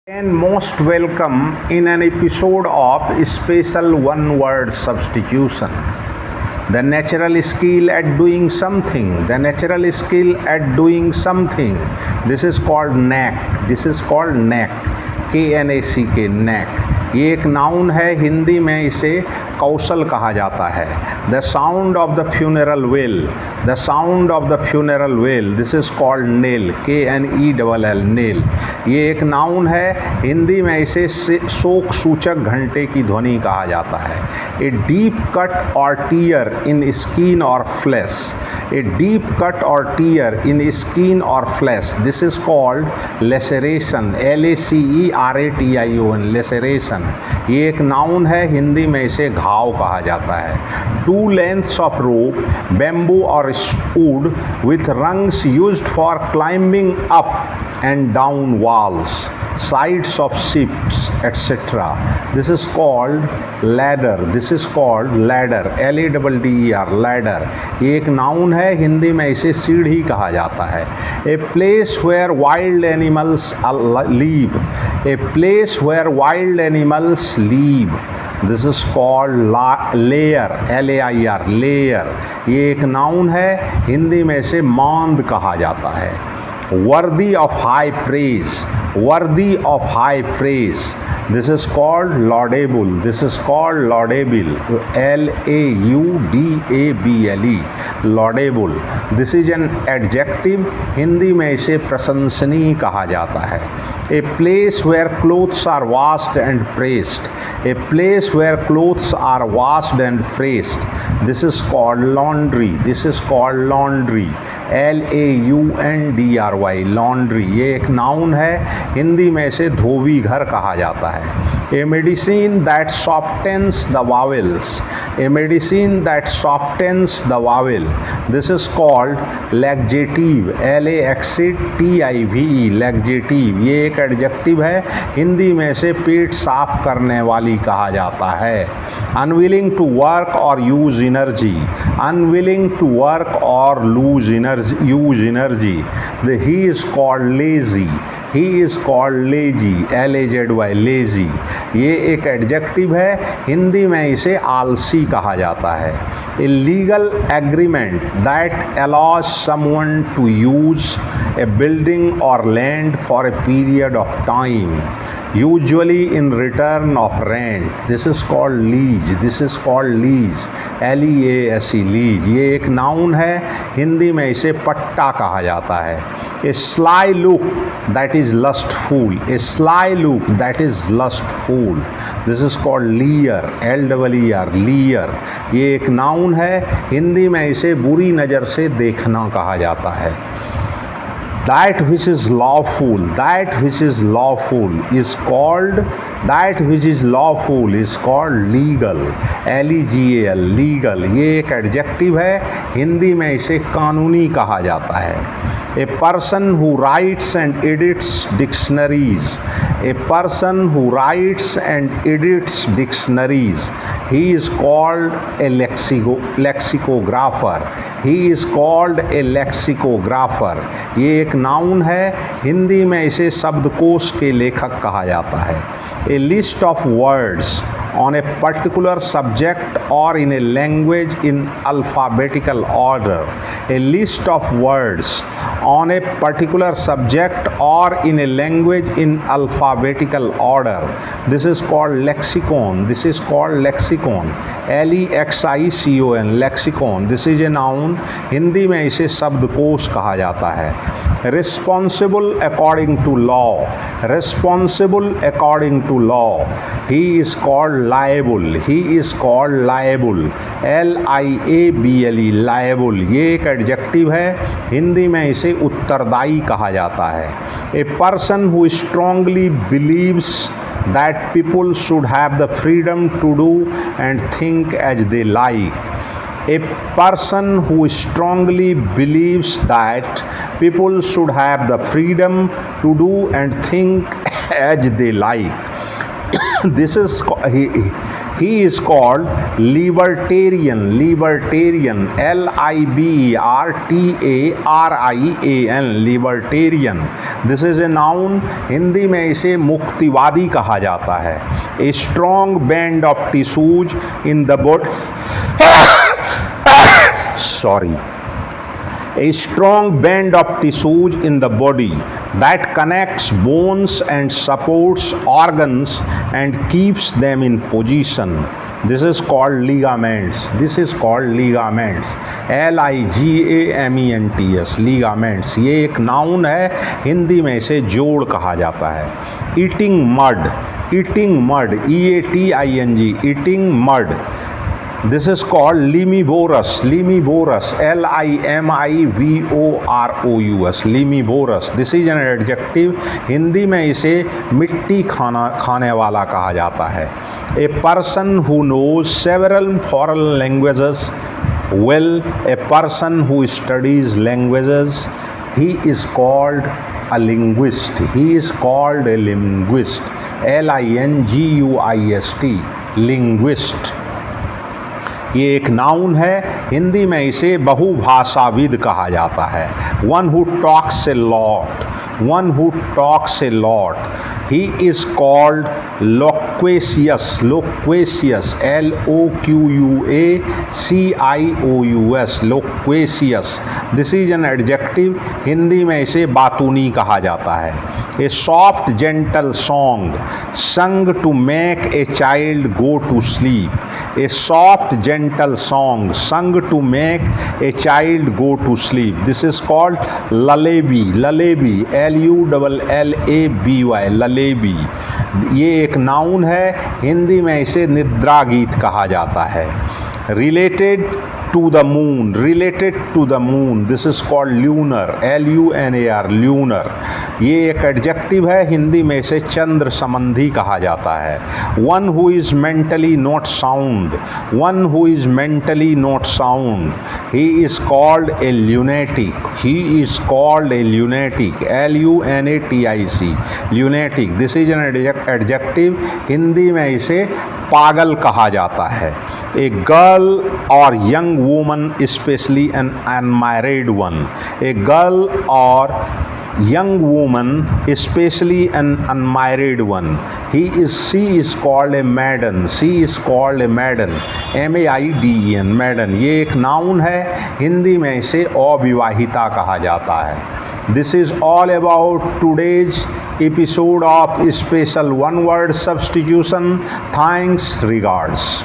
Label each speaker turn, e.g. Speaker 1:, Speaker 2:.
Speaker 1: And most welcome in an episode of Special One Word Substitution. The natural skill at doing something. The natural skill at doing something. This is called knack. This is called knack. K-N-A-C-K, knack. ये एक noun है, हिंदी में इसे कौशल कहा जाता है. The sound of the funeral well. The sound of the funeral well. This is called nail. K-N-E-L-L, nail. ये एक नाउन है, हिंदी में इसे शोक सूचक घंटे की ध्वनि कहा जाता है. ए डीप कट और टीयर इन स्किन और फ्लैश. ए डीप कट और टीयर इन स्किन और flash. This is called laceration. L-A-C-E-R-A-T-I-O-N, laceration. ये एक नाउन है, हिंदी में इसे घाव कहा जाता है. Two lengths of rope, bamboo और wood with rungs used for climbing up and down walls, sides of ships, etc. This is called ladder. This is called ladder. L-A-D-D-E-R, ladder. ये एक नाउन है, हिंदी में इसे सीढ़ी कहा जाता है. A place where wild animals live. A place where wild animals live. This is called layer. L-A-I-R, layer. ये एक नाउन है, हिंदी में इसे मांद कहा जाता है. Worthy of high praise. Worthy of high praise. This is called laudable. This is called laudable. L-A-U-D-A-B-L-E, laudable. This is an adjective. Hindi में इसे प्रशंसनीय कहा जाता है. A place where clothes are washed and pressed. A place where clothes are washed and pressed. This is called laundry. This is called laundry. L-A-U-N-D-R-Y, laundry. ये एक noun है, हिंदी में इसे धोबी घर कहा जाता है. A medicine that softens the vowels. A medicine that softens the vowel. This is called laxative. L-A-X-A-T-I-V-E, laxative. ये एक एडजेक्टिव है, हिंदी में इसे पेट साफ करने वाली कहा जाता है. Unwilling to work or use energy. Unwilling to work or use energy. He is called lazy. He is called lazy. L-A-Z-Y, lazy. ये एक एडजेक्टिव है, हिंदी में इसे आलसी कहा जाता है. A legal agreement that allows someone to use a building or land for a period of time, usually in return of rent. This is called lease. This is called lease. L-E-A-S-E, lease. ये एक noun है, हिंदी में इसे पट्टा कहा जाता है. A sly look that is lustful. A sly look that is lustful. This is called leer. L-E-E-R, leer. ये एक नाउन है, हिंदी में इसे बुरी नज़र से देखना कहा जाता है. That which is lawful. That which is lawful is called. That which is lawful is called legal. L-E-G-A-L, legal. ये एक एडजेक्टिव है, हिंदी में इसे कानूनी कहा जाता है. A person who writes and edits dictionaries. A person who writes and edits dictionaries. He is called a lexicographer. He is called a lexicographer. ये एक नाउन है, हिंदी में इसे शब्दकोश के लेखक कहा जाता है. A list of words on a particular subject or in a language in alphabetical order. A list of words on a particular subject or in a language in alphabetical order. This is called lexicon. This is called lexicon. L-E-X-I-C-O-N, lexicon. This is a noun. Hindi में इसे शब्दकोश कहा जाता है. Responsible according to law. Responsible according to law. He is called liable. He is called liable. L-I-A-B-L-E, liable. ये एक adjective है, हिंदी में इसे उत्तरदायी कहा जाता है. A person who strongly believes that people should have the freedom to do and think as they like. A person who strongly believes that people should have the freedom to do and think as they like. This is He is called libertarian. Libertarian, L-I-B-E-R-T-A-R-I-A-N, libertarian. This is a noun. Hindi में इसे मुक्तिवादी कहा जाता है. A strong band of tissues in the body. Sorry. A strong band of tissues in the body that connects bones and supports organs and keeps them in position. This is called ligaments. This is called ligaments. Ligaments. Ligaments. ये एक noun है, हिंदी में इसे जोड़ कहा जाता है. Eating mud. Eating mud. E-A-T-I-N-G. Eating mud. This is called limivorous. Limivorous. L-I-M-I-V-O-R-O-U-S. Limivorous. This is an adjective. Hindi में इसे मिट्टी खाने वाला कहा जाता है. A person who knows several foreign languages well. A person who studies languages. He is called a linguist. He is called a linguist. L-I-N-G-U-I-S-T. Linguist. ये एक नाउन है, हिंदी में इसे बहुभाषाविद कहा जाता है. One who talks a lot. One who talks a lot. He is called loquacious. Loquacious. L-O-Q-U-A-C-I-O-U-S. Loquacious. This is an adjective. Hindi में इसे बातूनी कहा जाता है. A soft gentle song sung to make a child go to sleep. A soft gentle song sung to make a child go to sleep. This is called lullaby. Lullaby. L-U-L-L-A-B-Y. Lullaby. ये एक noun है, हिंदी में इसे निद्रा गीत कहा जाता है. Related to the moon. Related to the moon. This is called lunar. L-U-N-A-R. Lunar. ये एक एडजेक्टिव है, हिंदी में इसे चंद्र संबंधी कहा जाता है. One who is mentally not sound. One who is mentally not sound. He is called a lunatic. He is called a lunatic. L-U-N-A-T-I-C. Lunatic. This is an adjective. Hindi में इसे पागल कहा जाता है. A girl or young woman, especially an unmarried one. A girl or young woman, especially an unmarried one. She is called a maiden. She is called a maiden. M-A-I-D-E-N. maiden. ये एक noun है, हिंदी में इसे अविवाहिता कहा जाता है. This is all about today's episode of special one word substitution. Thanks, regards.